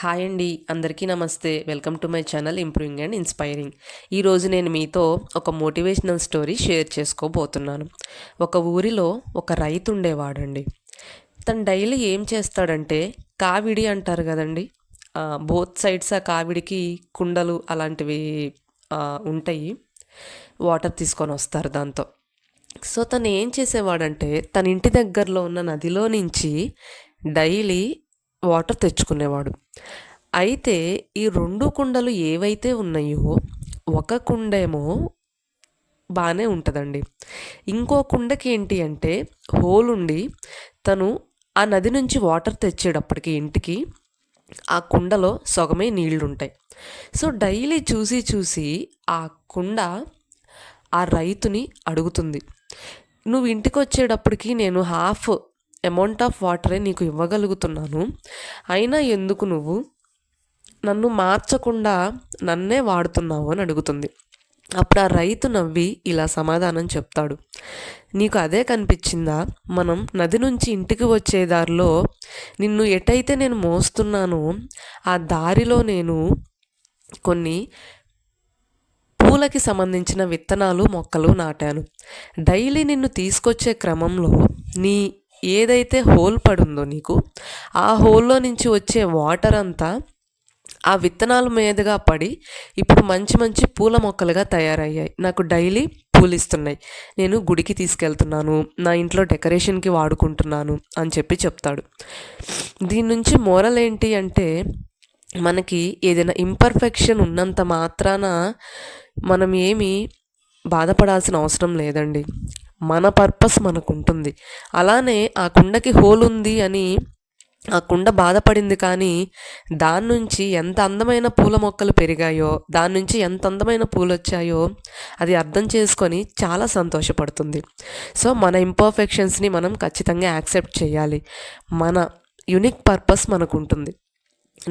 Hi అండి, అందరికీ నమస్తే. Welcome to my channel improving and inspiring. ఈరోజు నేను మీతో ఒక మోటివేషనల్ స్టోరీ షేర్ చేసుకోబోతున్నాను. ఒక ఊరిలో ఒక రైతు ఉండేవాడండి. తను డైలీ ఏం చేస్తాడంటే, కావిడి అంటారు కదండి, బోత్ సైడ్స్ ఆ కావిడికి కుండలు అలాంటివి ఉంటాయి. వాటర్ తీసుకొని వస్తారు దాంతో. సో తను ఏం చేసేవాడంటే, తన ఇంటి దగ్గరలో ఉన్న నదిలో నుంచి డైలీ వాటర్ తెచ్చుకునేవాడు. అయితే ఈ 2 కుండలు ఏవైతే ఉన్నాయో, ఒక కుండేమో బాగానే ఉంటుందండి. ఇంకో కుండకి ఏంటి అంటే హోల్ ఉండి, తను ఆ నది నుంచి వాటర్ తెచ్చేటప్పటికి ఇంటికి ఆ కుండలో సగమే నీళ్లుంటాయి. సో డైలీ చూసి చూసి ఆ కుండ ఆ రైతుని అడుగుతుంది, నువ్వు ఇంటికి వచ్చేటప్పటికి నేను హాఫ్ అమౌంట్ ఆఫ్ వాటరే నీకు ఇవ్వగలుగుతున్నాను, అయినా ఎందుకు నువ్వు నన్ను మార్చకుండా నన్నే వాడుతున్నావు అని అడుగుతుంది. అప్పుడు ఆ రైతు నవ్వి ఇలా సమాధానం చెప్తాడు, నీకు అదే కనిపించిందా? మనం నది నుంచి ఇంటికి వచ్చే దారిలో నిన్ను ఎటైతే నేను మోస్తున్నానో ఆ దారిలో నేను కొన్ని పూలకి సంబంధించిన విత్తనాలు మొక్కలు నాటాను. డైలీ నిన్ను తీసుకొచ్చే క్రమంలో నీ ఏదైతే హోల్ పడుందో నీకు, ఆ హోల్లో నుంచి వచ్చే వాటర్ అంతా ఆ విత్తనాల మీదుగా పడి ఇప్పుడు మంచి మంచి పూల మొక్కలుగా తయారయ్యాయి. నాకు డైలీ పూలు ఇస్తున్నాయి, నేను గుడికి తీసుకెళ్తున్నాను, నా ఇంట్లో డెకరేషన్కి వాడుకుంటున్నాను అని చెప్తాడు. దీని నుంచి మోరల్ ఏంటి అంటే, మనకి ఏదైనా ఇంపర్ఫెక్షన్ ఉన్నంత మాత్రాన మనం ఏమీ బాధపడాల్సిన అవసరం లేదండి. మన పర్పస్ మనకు ఉంటుంది. అలానే ఆ కుండకి హోల్ ఉంది అని ఆ కుండ బాధపడింది, కానీ దాని నుంచి ఎంత అందమైన పూల మొక్కలు పెరిగాయో, దాని నుంచి ఎంత అందమైన పూలు వచ్చాయో అది అర్థం చేసుకొని చాలా సంతోషపడుతుంది. సో మన ఇంపర్ఫెక్షన్స్ని మనం ఖచ్చితంగా యాక్సెప్ట్ చేయాలి. మన యునిక్ పర్పస్ మనకు ఉంటుంది.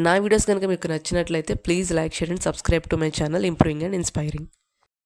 నా వీడియోస్ కనుక మీకు నచ్చినట్లయితే please like, share and subscribe to my channel improving and inspiring.